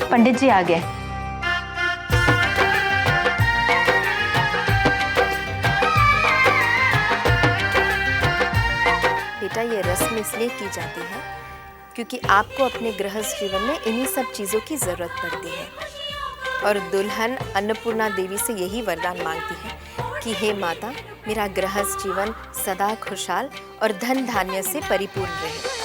पंडित जी आ गए। बेटा, ये रस्म इसलिए की जाती है क्योंकि आपको अपने गृहस्थ जीवन में इन्हीं सब चीज़ों की ज़रूरत पड़ती है। और दुल्हन अन्नपूर्णा देवी से यही वरदान मांगती है कि हे माता, मेरा गृहस्थ जीवन सदा खुशहाल और धन धान्य से परिपूर्ण रहे।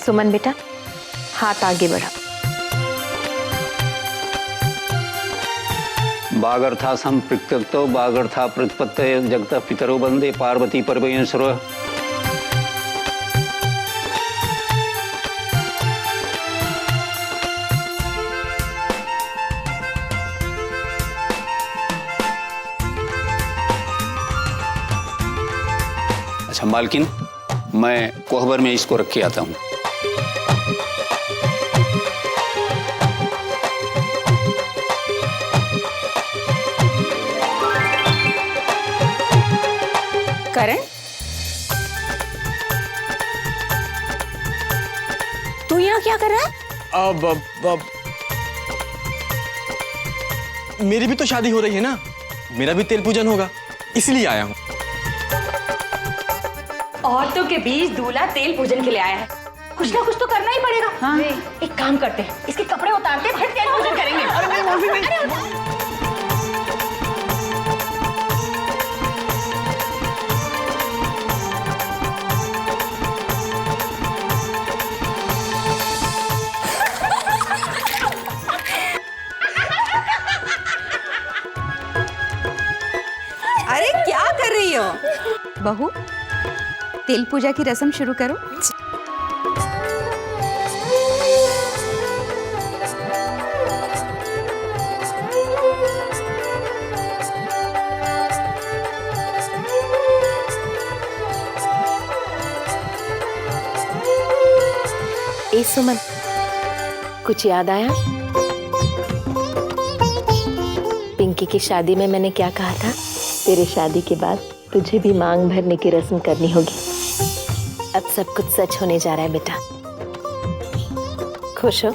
सुमन बेटा, हाथ आगे बढ़ा। बागर्था संपृक्तो बागर्था प्रतिपत्तये जगतः पितरो वंदे पार्वती परमेश्वर। अच्छा मालकिन, मैं कोहबर में इसको रख के आता हूँ। करण, तू यहाँ क्या कर रहा है? अब मेरी भी तो शादी हो रही है ना, मेरा भी तेल पूजन होगा, इसलिए आया हूँ। औरतों के बीच दूल्हा तेल पूजन के लिए आया है, कुछ ना कुछ तो करना ही पड़ेगा। हाँ। एक काम करते हैं, इसके कपड़े उतारते हैं, फिर तेल पूजन करेंगे। अरे क्या कर रही हो? बहू, तेल पूजा की रस्म शुरू करो। ए सुमन, कुछ याद आया? पिंकी की शादी में मैंने क्या कहा था? तेरे शादी के बाद तुझे भी मांग भरने की रस्म करनी होगी। अब सब कुछ सच होने जा रहा है बेटा। खुश हो?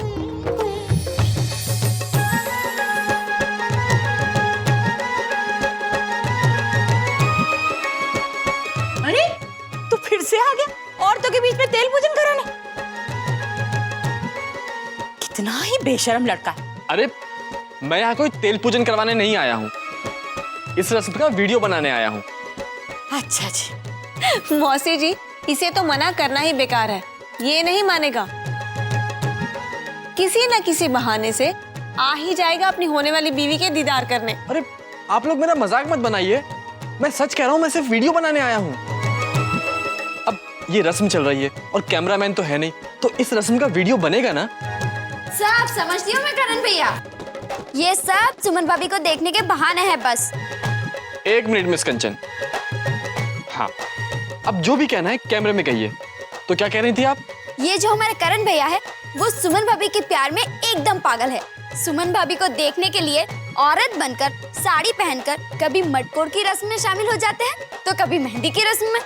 अरे, तू फिर से आ गया औरतों के बीच में तेल पूजन कराने। कितना ही बेशर्म लड़का है। अरे मैं यहाँ कोई तेल पूजन करवाने नहीं आया हूँ, इस रस्म का वीडियो बनाने आया हूँ। अच्छा जी। मौसी जी, इसे तो मना करना ही बेकार है, ये नहीं मानेगा। किसी न किसी बहाने से आ ही जाएगा अपनी होने वाली बीवी के दीदार करने। अरे आप लोग मेरा मजाक मत बनाइए, मैं सच कह रहा हूँ, मैं सिर्फ वीडियो बनाने आया हूँ। अब ये रस्म चल रही है और कैमरामैन तो है नहीं, तो इस रस्म का वीडियो बनेगा ना। सब समझती हूँ मैं करण भैया, ये सब सुमन भाभी को देखने के बहाने हैं बस। एक मिनट मिस कंचन, हाँ अब जो भी कहना है कैमरे में कहिए। तो क्या कह रही थी आप? ये जो हमारे करण भैया है, वो सुमन भाभी के प्यार में एकदम पागल है। सुमन भाभी को देखने के लिए औरत बनकर, साड़ी पहनकर कभी मटकोर की रस्म में शामिल हो जाते हैं, तो कभी मेहंदी की रस्म में।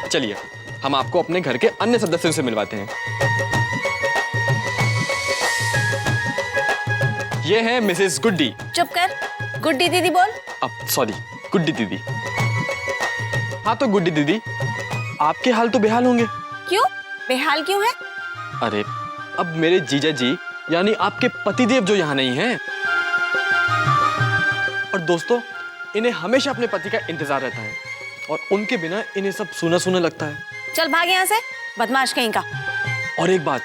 चलिए हम आपको अपने घर के अन्य सदस्यों से मिलवाते हैं। ये है मिसेस गुड्डी। चुप कर, गुड्डी दीदी बोल। अब सॉरी, गुड्डी दीदी। हाँ तो गुड्डी दीदी, आपके हाल तो बेहाल होंगे। क्यों बेहाल क्यों है? अरे अब मेरे जीजा जी यानी आपके पतिदेव जो यहाँ नहीं हैं, और दोस्तों इन्हें हमेशा अपने पति का इंतजार रहता है और उनके बिना इन्हें सब सूना सूना लगता है। चल भाग यहाँ से, बदमाश कहीं का। और एक बात,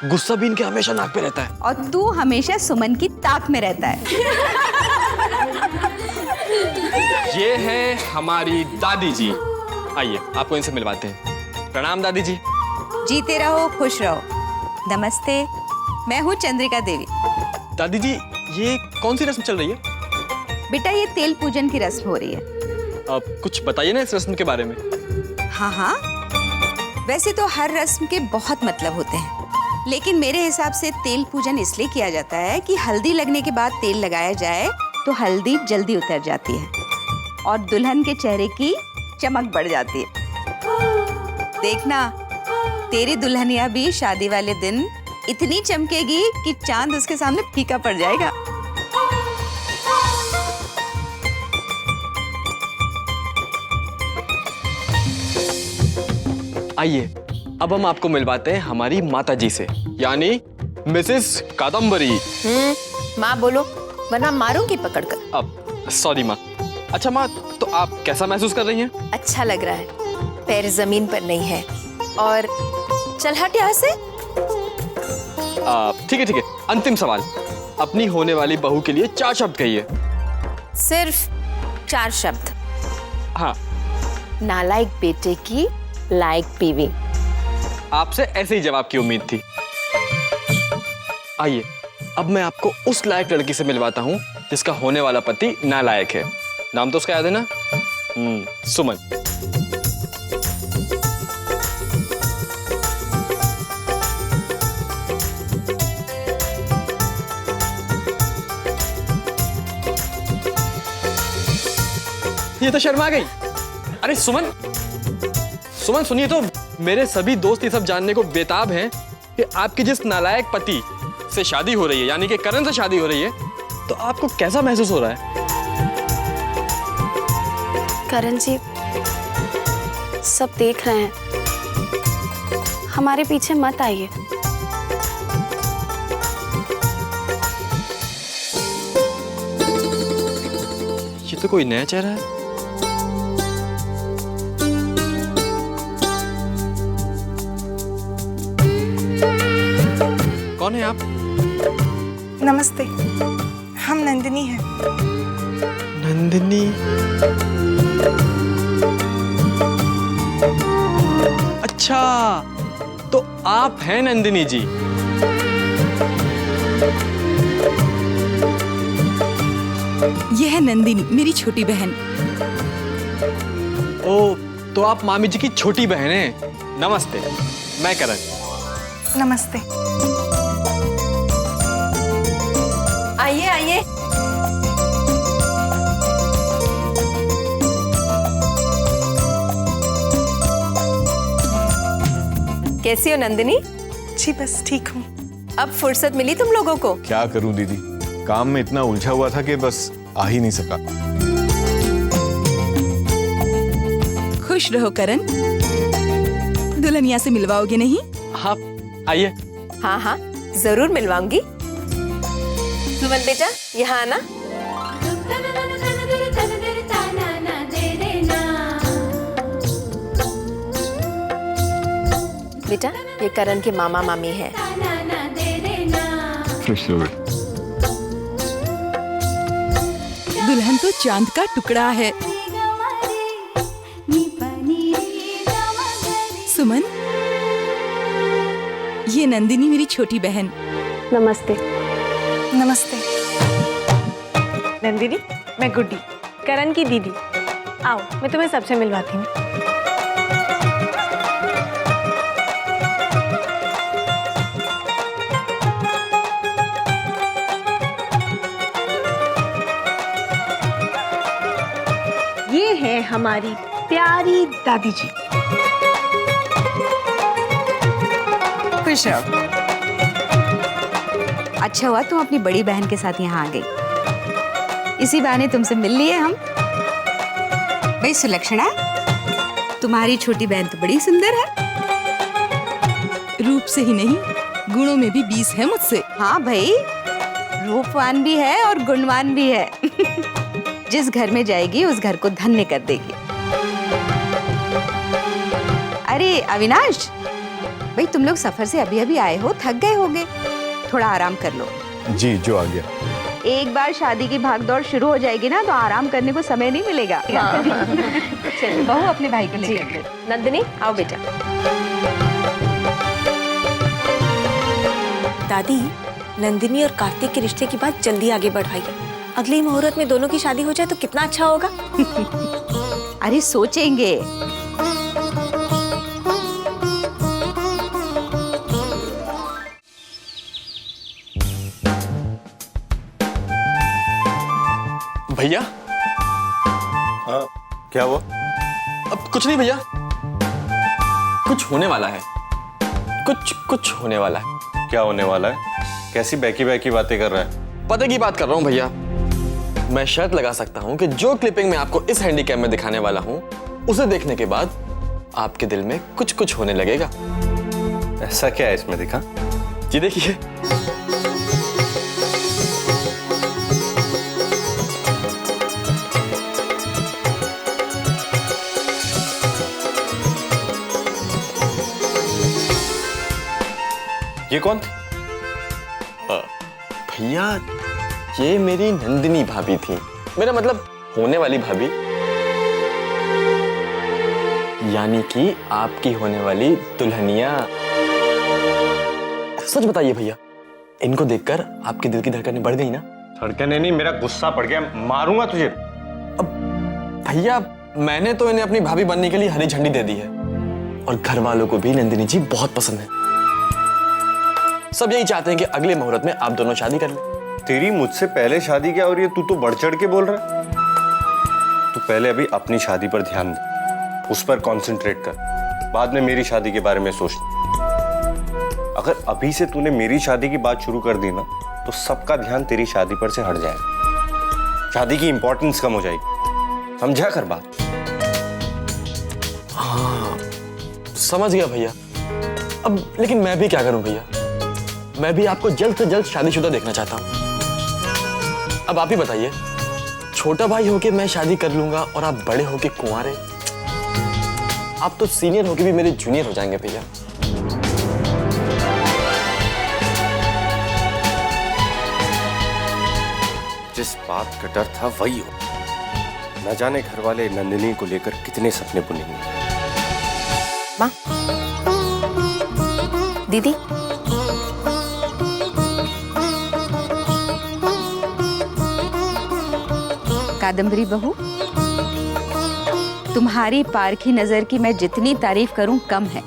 गुस्सा भी इनके हमेशा नाक पे रहता है। और तू हमेशा सुमन की ताक में रहता है। ये है हमारी दादी जी। आइए आपको इनसे मिलवाते हैं। प्रणाम दादी जी। जीते रहो, खुश रहो। नमस्ते, मैं हूँ चंद्रिका देवी। दादी जी, ये कौन सी रस्म चल रही है? बेटा, ये तेल पूजन की रस्म हो रही है। आप कुछ बताइए ना इस रस्म के बारे में। हाँ हाँ, वैसे तो हर रस्म के बहुत मतलब होते हैं, लेकिन मेरे हिसाब से तेल पूजन इसलिए किया जाता है कि हल्दी लगने के बाद तेल लगाया जाए तो हल्दी जल्दी उतर जाती है और दुल्हन के चेहरे की चमक बढ़ जाती है। देखना, तेरी दुल्हनिया भी शादी वाले दिन इतनी चमकेगी कि चांद उसके सामने फीका पड़ जाएगा। आइए अब हम आपको मिलवाते हैं हमारी माता जी से, यानी मिसेस कादम्बरी। माँ बोलो, वरना मारूंगी पकड़कर। अब सॉरी माँ। अच्छा माँ, तो आप कैसा महसूस कर रही हैं? अच्छा लग रहा है, पैर जमीन पर नहीं है। और चल हट यहाँ से। ठीक है ठीक है। अंतिम सवाल, अपनी होने वाली बहू के लिए 4 शब्द कहिए। सिर्फ 4 शब्द। हाँ। नालायक बेटे की लायक बीवी। आपसे ऐसे ही जवाब की उम्मीद थी। आइए अब मैं आपको उस लायक लड़की से मिलवाता हूँ जिसका होने वाला पति नालायक है। नाम तो उसका याद है ना? सुमन। ये तो शर्मा गई। अरे सुमन, सुमन सुनिए तो, मेरे सभी दोस्त ये सब जानने को बेताब हैं कि आपकी जिस नालायक पति से शादी हो रही है, यानी कि करण से शादी हो रही है, तो आपको कैसा महसूस हो रहा है? करण जी, सब देख रहे हैं, हमारे पीछे मत आइए। ये तो कोई नया चेहरा है। कौन है आप? नमस्ते, हम नंदिनी हैं। नंदिनी? अच्छा, तो आप हैं नंदिनी जी। यह है नंदिनी, मेरी छोटी बहन। ओ, तो आप मामी जी की छोटी बहन हैं। नमस्ते, मैं करण। नमस्ते। आइए आइए। कैसी हो नंदिनी? जी बस ठीक हूँ। अब फुर्सत मिली तुम लोगों को? क्या करूं दीदी, काम में इतना उलझा हुआ था कि बस आ ही नहीं सका। खुश रहो करण, दुल्हनिया से मिलवाओगे नहीं? हाँ आइए। हाँ हाँ, जरूर मिलवाऊंगी। सुमन बेटा, यहाँ आना। बेटा, ये करण के मामा मामी है। दुल्हन तो चांद का टुकड़ा है। सुमन, ये नंदिनी मेरी छोटी बहन। नमस्ते। नमस्ते। नंदिनी, मैं गुड्डी, करण की दीदी। आओ, मैं तुम्हें सबसे मिलवाती हूँ। ये है हमारी प्यारी दादी जी। खुश रहो। अच्छा हुआ तुम अपनी बड़ी बहन के साथ यहाँ आ गई, इसी बहाने तुमसे मिल लिए हम। भाई सुलक्षणा, तुम्हारी छोटी बहन तो बड़ी सुंदर है। रूप से ही नहीं, गुणों में भी 20 है मुझसे। हाँ भाई, रूपवान भी है और गुणवान भी है। जिस घर में जाएगी उस घर को धन्य कर देगी। अरे अविनाश, भाई तुम लोग सफर से अभी अभी आए हो, थक गए होगे, थोड़ा आराम कर लो। जी जो आ गया। एक बार शादी की भागदौड़ शुरू हो जाएगी ना तो आराम करने को समय नहीं मिलेगा। चलिए बहू अपने भाई को लेकर। नंदिनी आओ बेटा। दादी, नंदिनी और कार्तिक के रिश्ते की बात जल्दी आगे बढ़ाइए। अगली मुहूर्त में दोनों की शादी हो जाए तो कितना अच्छा होगा। अरे सोचेंगे। भैया। हाँ क्या हुआ? अब कुछ नहीं भैया, कुछ होने वाला है, कुछ होने वाला है। क्या होने वाला है? कैसी बैकी बैकी बातें कर रहा है? पते की बात कर रहा हूँ भैया। मैं शर्त लगा सकता हूँ कि जो क्लिपिंग मैं आपको इस हैंडीकैम में दिखाने वाला हूँ, उसे देखने के बाद आपके दिल में कुछ होने लगेगा। ऐसा क्या है इसमें, दिखा? जी देखिए। ये कौन थी? भैया ये मेरी नंदिनी भाभी थी, मेरा मतलब होने वाली भाभी, यानी कि आपकी होने वाली दुल्हनिया। सच बताइए भैया, इनको देखकर आपके दिल की धड़कनें बढ़ गई ना? धड़कने नहीं, मेरा गुस्सा पड़ गया, मारूंगा तुझे। अब भैया मैंने तो इन्हें अपनी भाभी बनने के लिए हरी झंडी दे दी है, और घर वालों को भी नंदिनी जी बहुत पसंद है। सब यही चाहते हैं कि अगले मुहूर्त में आप दोनों शादी कर लें। तेरी मुझसे पहले शादी क्या हो रही है? तू तो बढ़ चढ़ के बोल रहा है। तू पहले अभी अपनी शादी पर ध्यान दे, उस पर कंसंट्रेट कर, बाद में मेरी शादी के बारे में सोच। अगर अभी से तूने मेरी शादी की बात शुरू कर दी ना तो सबका ध्यान तेरी शादी पर से हट जाएगा, शादी की इंपॉर्टेंस कम हो जाएगी। समझा कर बात? हाँ समझ गया भैया। अब लेकिन मैं भी क्या करूं भैया, मैं भी आपको जल्द से जल्द शादीशुदा देखना चाहता हूं। अब आप ही बताइए, छोटा भाई होके मैं शादी कर लूंगा और आप बड़े होके कुंवारे, आप तो सीनियर होके भी मेरे जूनियर हो जाएंगे भैया। जिस बात का डर था वही हो। न जाने घर वाले नंदिनी को लेकर कितने सपने बुनेंगे। माँ, दीदी, कादम्बरी बहू, तुम्हारी पारखी नजर की मैं जितनी तारीफ करूं कम है।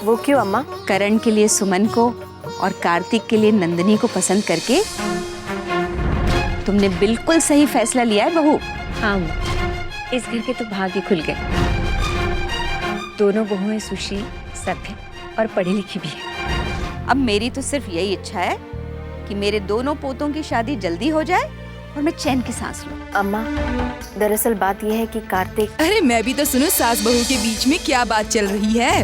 वो क्यों अम्मा? करण के लिए सुमन को और कार्तिक के लिए नंदिनी को पसंद करके तुमने बिल्कुल सही फैसला लिया है बहू। हाँ, इस घर के तो भाग्य खुल गए। दोनों बहुएं सुशील, सभ्य और पढ़ी लिखी भी है। अब मेरी तो सिर्फ यही इच्छा है कि मेरे दोनों पोतों की शादी जल्दी हो जाए और मैं चैन की सांस लूं। अम्मा, दरअसल बात यह है कि कार्तिक। अरे मैं भी तो सुनो, सास बहू के बीच में क्या बात चल रही है।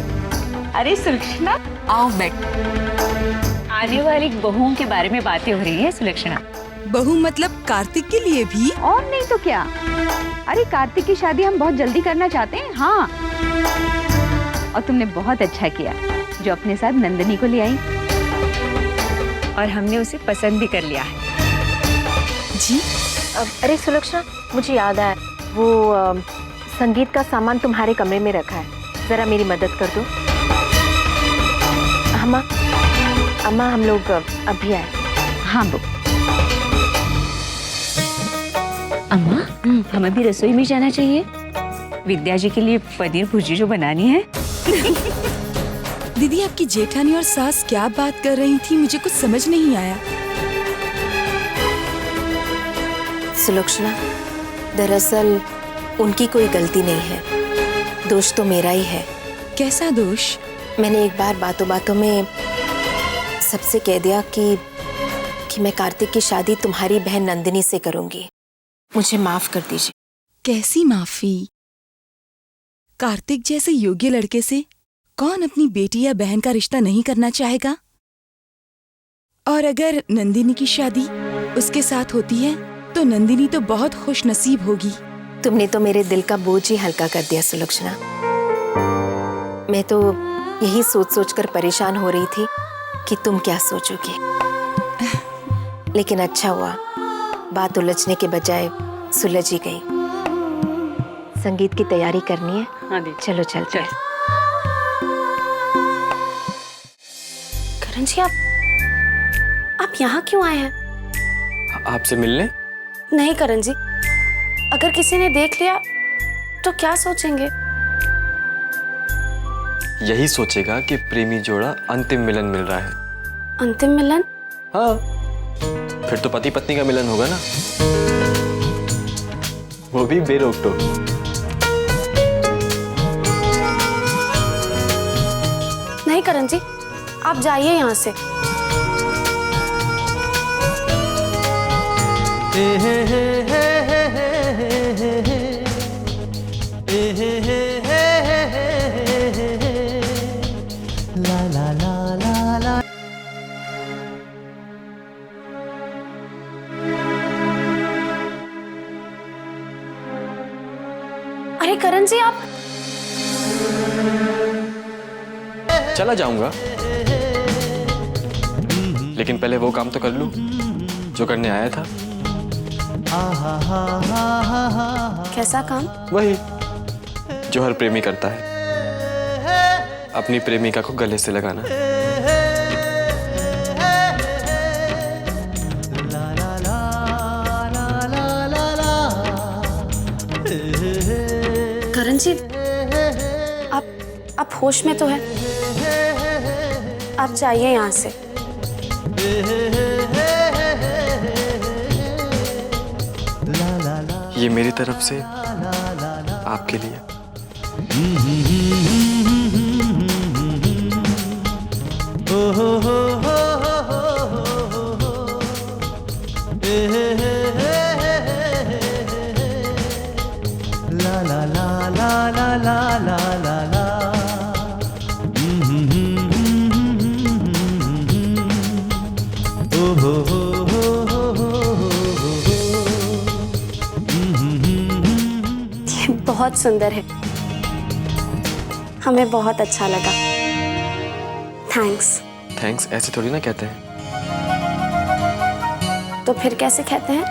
अरे सुलक्षणा, आओ बैठ। आने वाली बहुओं के बारे में बातें हो रही है सुलक्षणा। बहू मतलब कार्तिक के लिए भी? और नहीं तो क्या। अरे कार्तिक की शादी हम बहुत जल्दी करना चाहते हैं। हाँ, और तुमने बहुत अच्छा किया जो अपने साथ नंदिनी को ले आई, और हमने उसे पसंद भी कर लिया है। जी? अरे सुलक्षणा, मुझे याद आया, वो संगीत का सामान तुम्हारे कमरे में रखा है, जरा मेरी मदद कर दो। अम्मा हम लोग अभी आए। हाँ बो। अम्मा, हमें भी रसोई में जाना चाहिए। विद्या जी के लिए पनीर भुर्जी जो बनानी है। दीदी, आपकी जेठानी और सास क्या बात कर रही थी, मुझे कुछ समझ नहीं आया। सुलक्षणा, दरअसल उनकी कोई गलती नहीं है, दोष तो मेरा ही है। कैसा दोष? मैंने एक बार बातों बातों में सबसे कह दिया कि मैं कार्तिक की शादी तुम्हारी बहन नंदिनी से करूंगी। मुझे माफ कर दीजिए। कैसी माफी? कार्तिक जैसे योग्य लड़के से कौन अपनी बेटी या बहन का रिश्ता नहीं करना चाहेगा? और अगर नंदिनी की शादी उसके साथ होती है तो नंदिनी तो बहुत खुश नसीब होगी। तुमने तो मेरे दिल का बोझ ही हल्का कर दिया सुलक्षणा। मैं तो यही सोच सोच कर परेशान हो रही थी कि तुम क्या सोचोगे। लेकिन अच्छा हुआ, बात उलझने के बजाय सुलझ ही गई। संगीत की तैयारी करनी है। हाँ दी। चलो चलते हैं। करण जी, आप यहाँ क्यों आए हैं? आपसे मिलने? नहीं करण जी, अगर किसी ने देख लिया तो क्या सोचेंगे? यही सोचेगा कि प्रेमी जोड़ा अंतिम मिलन मिल रहा है। अंतिम मिलन? हाँ, फिर तो पति पत्नी का मिलन होगा ना, वो भी बेरोक टोक। नहीं करण जी, आप जाइए यहाँ से। अरे करण जी, आप चला जाऊंगा, लेकिन पहले वो काम तो कर लूं जो करने आया था। कैसा काम? वही जो हर प्रेमी करता है, अपनी प्रेमिका को गले से लगाना। करण जी, आप होश में तो है? आप जाइए यहाँ से। ये मेरी तरफ से आपके लिए। बहुत सुंदर है, हमें बहुत अच्छा लगा। थैंक्स। थैंक्स ऐसे थोड़ी ना कहते हैं। तो फिर कैसे कहते हैं?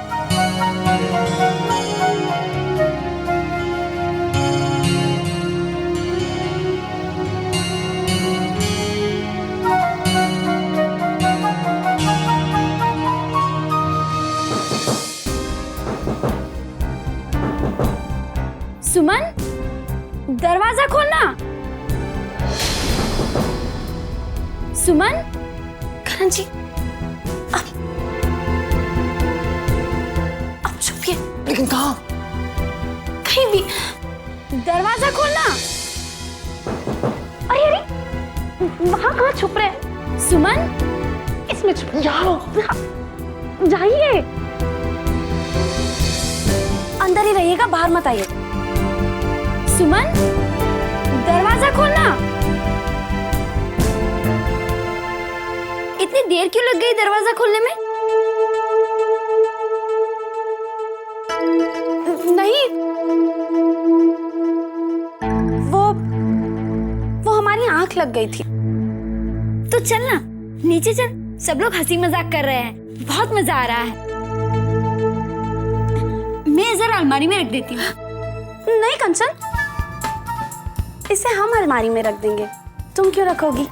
सुमन, दरवाजा खोलना। सुमन। करण जी, आप छुपिए। लेकिन कहाँ? कहीं भी। दरवाजा खोलना। अरे अरे, वहां कहाँ छुप रहे? सुमन, इसमें छुप जाओ। जाइए। अंदर ही रहिएगा, बाहर मत आइए। सुमन, दरवाजा खोलना। इतनी देर क्यों लग गई दरवाजा खोलने में? नहीं, वो हमारी आंख लग गई थी। तो चल ना, नीचे चल, सब लोग हंसी मजाक कर रहे हैं, बहुत मजा आ रहा है। मैं जरा अलमारी में रख देती हूँ। नहीं कंचन, इसे हम अलमारी में रख देंगे, तुम क्यों रखोगी?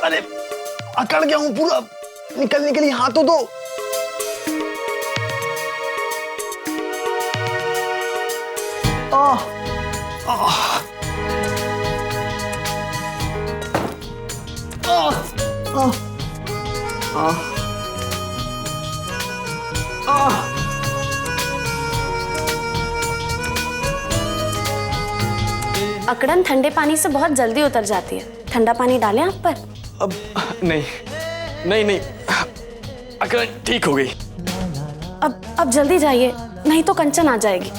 अरे अकड़ गया हूं पूरा, निकलने के लिए हाथ तो दो। अकड़न ठंडे पानी से बहुत जल्दी उतर जाती है। ठंडा पानी डालें आप पर? अब नहीं, नहीं नहीं, अकरन ठीक हो गई। अब जल्दी जाइए, नहीं तो कंचन आ जाएगी।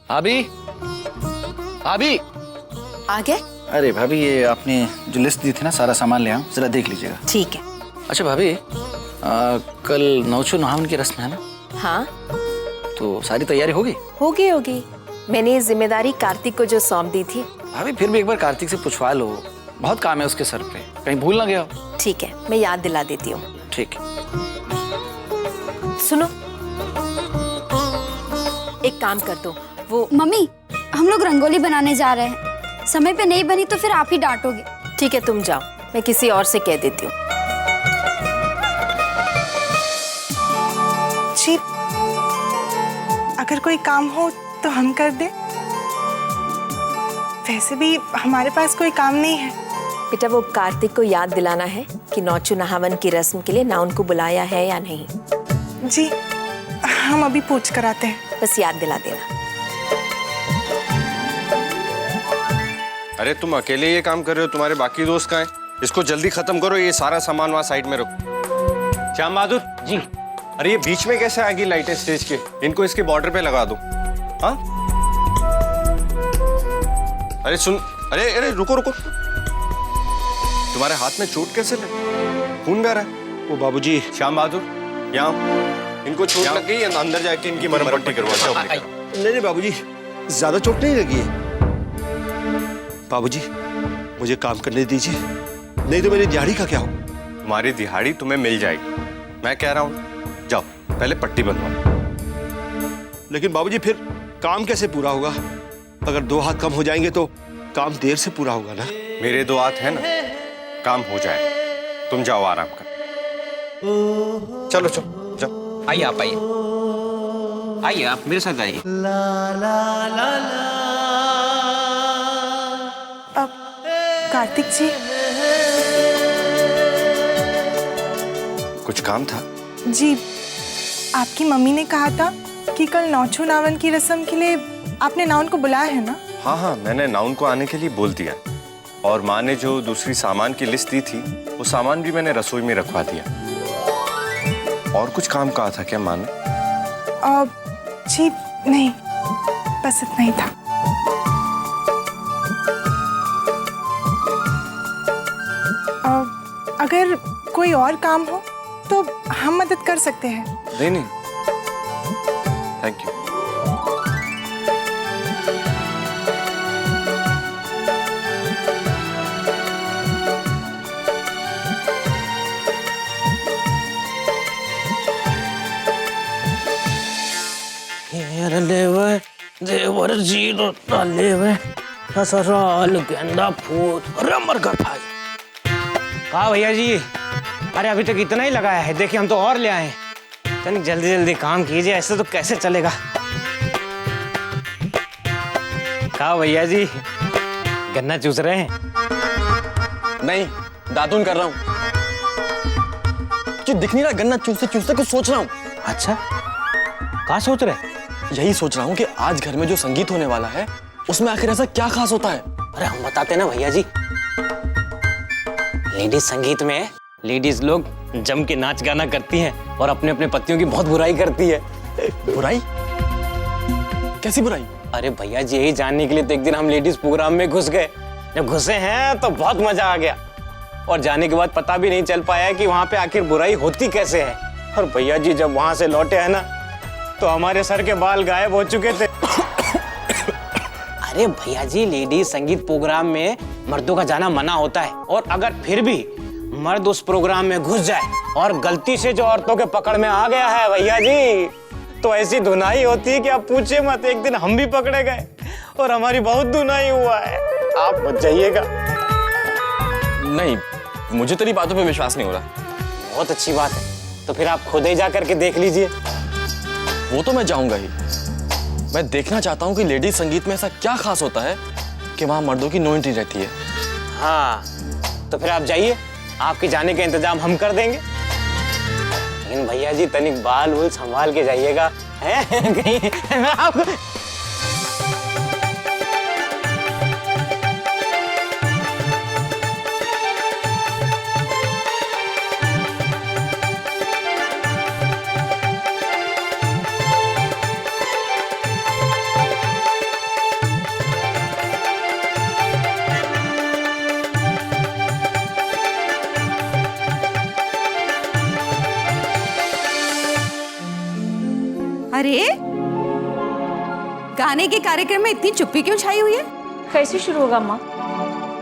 भाभी, भाभी आ गए? अरे भाभी, ये आपने जो लिस्ट दी थी ना, सारा सामान ले आओ, जरा देख लीजिएगा। ठीक है। अच्छा भाभी, कल नौचो नहावन की रस्म है ना? हाँ, तो सारी तैयारी होगी? होगी। मैंने ये जिम्मेदारी कार्तिक को जो सौंप दी थी। भाभी फिर भी एक बार कार्तिक से पूछवा लो, बहुत काम है उसके सर पे, कहीं भूल ना गया हो। ठीक है, मैं याद दिला देती हूँ। ठीक। सुनो, एक काम कर दो, वो मम्मी, हम लोग रंगोली बनाने जा रहे हैं, समय पे नहीं बनी तो फिर आप ही डांटोगे। ठीक है, तुम जाओ, मैं किसी और से कह देती हूँ। जी, अगर कोई काम हो तो हम कर दे। वैसे भी हमारे पास कोई काम नहीं है। बेटा, वो कार्तिक को याद दिलाना है कि नौचू नहावन की रस्म के लिए ना उनको बुलाया है या नहीं। जी, हम अभी पूछ कर आते हैं। बस याद दिला देना। अरे तुम अकेले ये काम कर रहे हो, तुम्हारे बाकी दोस्त कहाँ हैं? इसको जल्दी खत्म करो, ये सारा सामान वहाँ साइड में रखो। श्याम बहादुर जी, अरे ये बीच में कैसे आएगी लाइटें स्टेज के? इनको इसके बॉर्डर पे लगा दो। हाँ, अरे सुन, अरे रुको। तुम्हारे हाथ में चोट कैसे लगी? खून बह रहा है। ओ बाबूजी। श्याम बहादुर, यहाँ इनको चोट लग गई, अंदर जाके इनकी मरहम पट्टी करवा। नहीं बाबूजी, ज्यादा चोट नहीं लगी है। बाबूजी, मुझे काम करने दीजिए, नहीं तो मेरी दिहाड़ी का क्या हो? तुम्हारी दिहाड़ी तुम्हें मिल जाएगी, मैं कह रहा हूँ। जाओ, पहले पट्टी बनवाओ। लेकिन बाबूजी, फिर काम कैसे पूरा होगा? अगर 2 हाथ कम हो जाएंगे तो काम देर से पूरा होगा ना। मेरे 2 हाथ है ना, काम हो जाए। तुम जाओ, आराम कर। चलो जाओ। आइए आप, आइए आप मेरे साथ आइए। अब कार्तिक जी, कुछ काम था? जी, आपकी मम्मी ने कहा था कि कल नौचू नावन की रस्म के लिए आपने नाउन को बुलाया है ना? हाँ, मैंने नाउन को आने के लिए बोल दिया, और माँ ने जो दूसरी सामान की लिस्ट दी थी, वो सामान भी मैंने रसोई में रखवा दिया। और कुछ काम कहा था क्या माँ ने? जी नहीं, बस इतना ही था। अगर कोई और काम हो तो हम मदद कर सकते हैं। नहीं, थैंक यू। देवर जी लेवे ससुराल गेंदा फूल रमर का भाई। कहा भैया जी, अरे अभी तक इतना ही लगाया है, देखिए हम तो और ले आए। तनिक जल्दी जल्दी काम कीजिए, ऐसे तो कैसे चलेगा। कहा भैया जी, गन्ना चूस रहे हैं? नहीं, दातून कर रहा हूँ। कि दिख नहीं रहा, गन्ना चूसते चूसते कुछ सोच रहा हूँ। अच्छा, क्या सोच रहे? यही सोच रहा हूँ कि आज घर में जो संगीत होने वाला है, उसमें आखिर ऐसा क्या खास होता है? अरे हम बताते ना भैया जी। लेडीज संगीत में लेडीज लोग जम के नाच गाना करती हैं और अपने अपने पतियों की बहुत बुराई करती है। बुराई? कैसी बुराई? अरे भैया जी, यही जानने के लिए तो एक दिन हम लेडीज प्रोग्राम में घुस गए। जब घुसे हैं तो बहुत मजा आ गया, और जाने के बाद पता भी नहीं चल पाया कि वहां पे आखिर बुराई होती कैसे है। और भैया जी, जब वहां से लौटे हैं ना, तो हमारे सर के बाल गायब हो चुके थे। अरे भैया जी, लेडीज संगीत प्रोग्राम में मर्दों का जाना मना होता है, और अगर फिर भी मर्द उस प्रोग्राम में घुस जाए और गलती से जो औरतों के पकड़ में आ गया है भैया जी, तो ऐसी धुनाई होती है कि आप पूछिए मत। एक दिन हम भी पकड़े गए और हमारी बहुत धुनाई हुआ है, आप मत जाइएगा। नहीं, मुझे तेरी बातों पे विश्वास नहीं हो रहा। बहुत अच्छी बात है, तो फिर आप खुद ही जा करके देख लीजिए। वो तो मैं जाऊंगा ही, मैं देखना चाहता हूँ कि लेडी संगीत में ऐसा क्या खास होता है कि वहाँ मर्दों की नो एंट्री रहती है। हाँ, तो फिर आप जाइए, आपके जाने का इंतजाम हम कर देंगे। लेकिन भैया जी तनिक बाल वूल संभाल के जाइएगा, हैं? कहीं मैं आपको अरे गाने के कार्यक्रम में इतनी चुप्पी क्यों छाई हुई है? कैसे शुरू होगा माँ?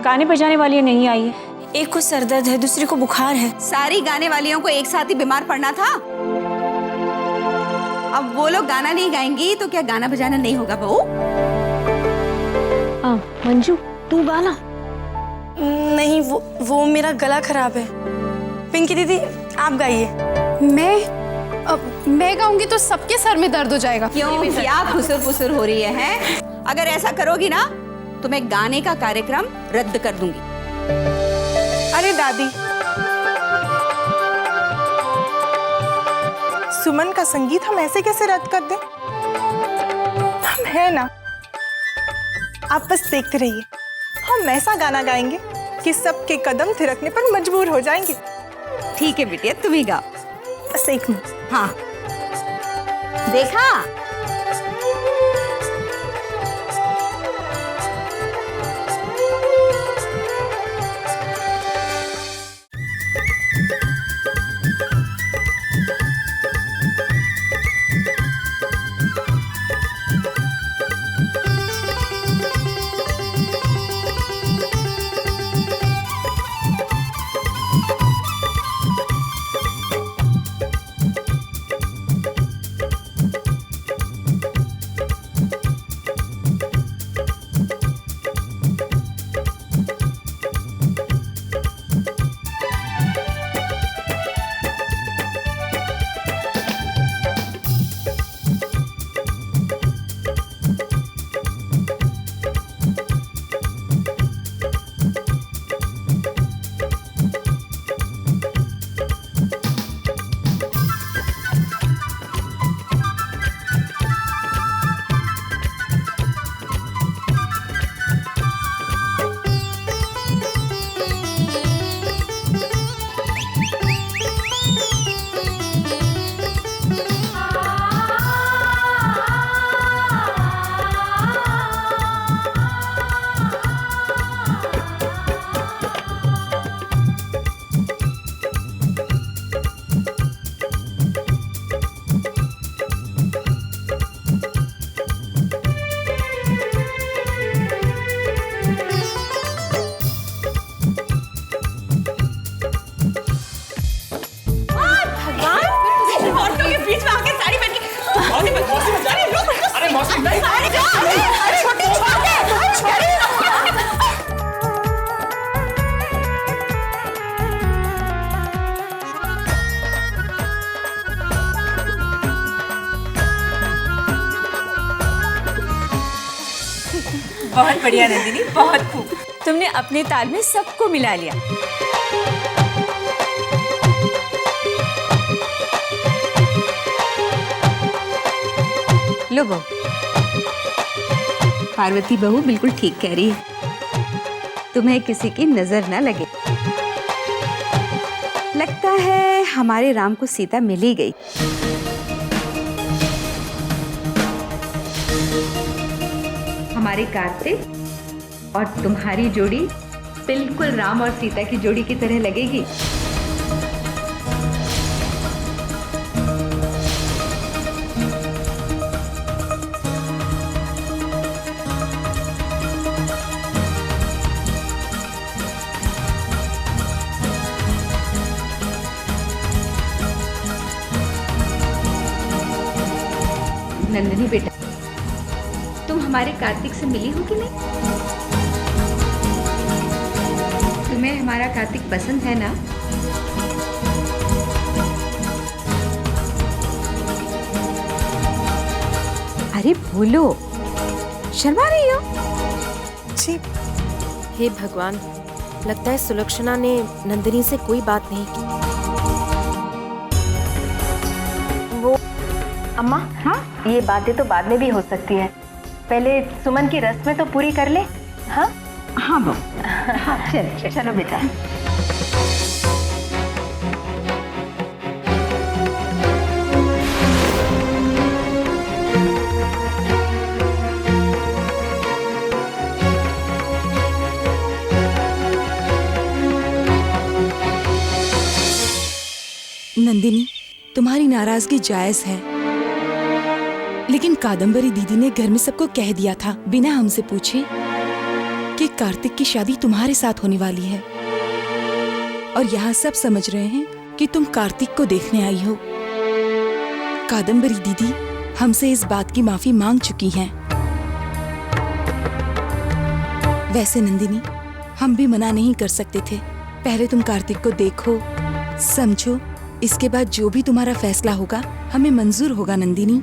गाने बजाने वाली नहीं आई है। एक को सर दर्द है, दूसरी को बुखार है। सारी गाने वालियों को एक साथ ही बीमार पड़ना था। अब वो लोग गाना नहीं गाएंगी तो क्या गाना बजाना नहीं होगा बहू? मंजू तू गाना। नहीं, वो मेरा गला खराब है। पिंकी दीदी आप गाइए। मैं गाऊंगी तो सबके सर में दर्द हो जाएगा। क्यों, क्या फुसुर फुसुर हो रही है? अगर ऐसा करोगी ना तो मैं गाने का कार्यक्रम रद्द कर दूंगी। अरे दादी, सुमन का संगीत हम ऐसे कैसे रद्द कर दें? हम है ना, आप बस देखते रहिए। हम ऐसा गाना गाएंगे कि सबके कदम थिरकने पर मजबूर हो जाएंगे। ठीक है बिटिया, तुम ही गाओ। बस एक मिनट। हाँ, देखा? बहुत बढ़िया नंदिनी, बहुत खूब। तुमने अपने ताल में सबको मिला लिया। लो बहू, पार्वती बहू बिल्कुल ठीक कह रही है। तुम्हें किसी की नजर न लगे। लगता है हमारे राम को सीता मिल ही गई। हमारे कार्तिक और तुम्हारी जोड़ी बिल्कुल राम और सीता की जोड़ी की तरह लगेगी। नंदिनी बेटा, तुम हमारे कार्तिक से मिली हो कि नहीं? तुम्हें हमारा कार्तिक पसंद है ना? अरे बोलो, शर्मा रही हो? जी। हे भगवान, लगता है सुलक्षणा ने नंदिनी से कोई बात नहीं की। वो अम्मा, हाँ, ये बातें तो बाद में भी हो सकती है, पहले सुमन की रस्में तो पूरी कर ले। हाँ हाँ बहू, चलो बेटा। नंदिनी, तुम्हारी नाराजगी जायज है, लेकिन कादम्बरी दीदी ने घर में सबको कह दिया था बिना हमसे पूछे कि कार्तिक की शादी तुम्हारे साथ होने वाली है, और यहाँ सब समझ रहे हैं कि तुम कार्तिक को देखने आई हो। कादम्बरी दीदी हमसे इस बात की माफी मांग चुकी हैं। वैसे नंदिनी, हम भी मना नहीं कर सकते थे। पहले तुम कार्तिक को देखो, समझो, इसके बाद जो भी तुम्हारा फैसला होगा हमें मंजूर होगा। नंदिनी,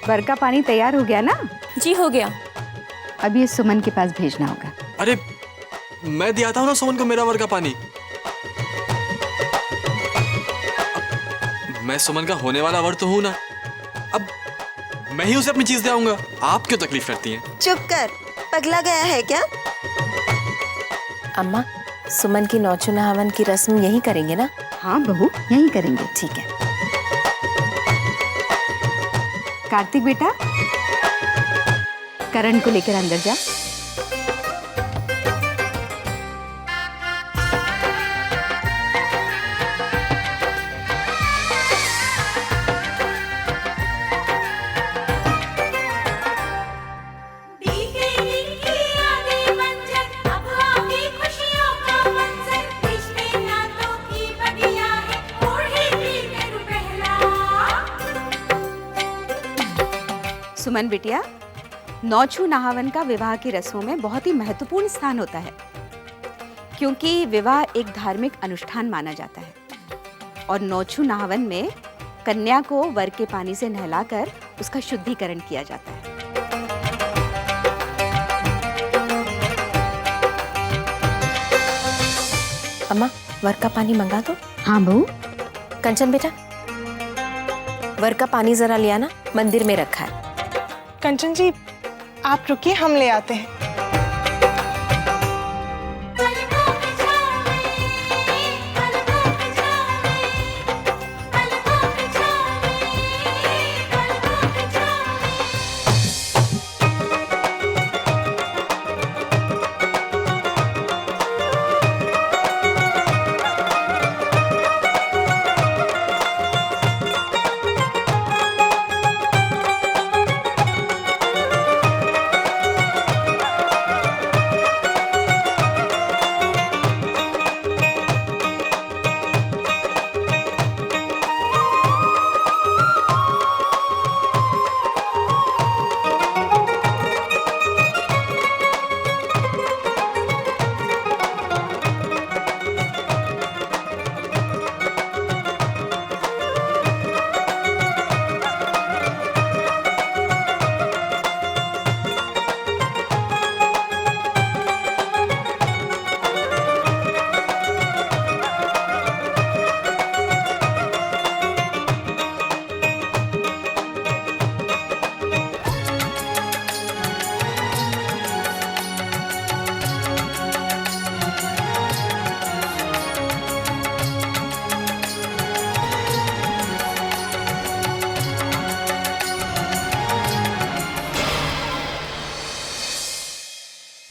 वर का पानी तैयार हो गया ना? जी हो गया। अब ये सुमन के पास भेजना होगा। अरे मैं दिया था ना सुमन को मेरा वर का पानी। अब मैं सुमन का होने वाला वर तो हूं ना, अब मैं ही उसे अपनी चीज दे आऊंगा। आप क्यों तकलीफ करती हैं? चुप कर, पगला गया है क्या? अम्मा, सुमन की नौचू नहावन की रस्म यही करेंगे ना? हाँ बहू, यही करेंगे। ठीक है। कार्तिक बेटा, करण को लेकर अंदर जा। सुमन बिटिया, नौछू नहावन का विवाह की रस्मों में बहुत ही महत्वपूर्ण स्थान होता है, क्योंकि विवाह एक धार्मिक अनुष्ठान माना जाता है और नौछू नहावन में कन्या को वर के पानी से नहलाकर उसका शुद्धिकरण किया जाता है। अम्मा, वर का पानी मंगा दो। हाँ बहू। कंचन बेटा, वर का पानी जरा ले आना, मंदिर में रखा है। कंचन जी, आप रुकिए, हम ले आते हैं।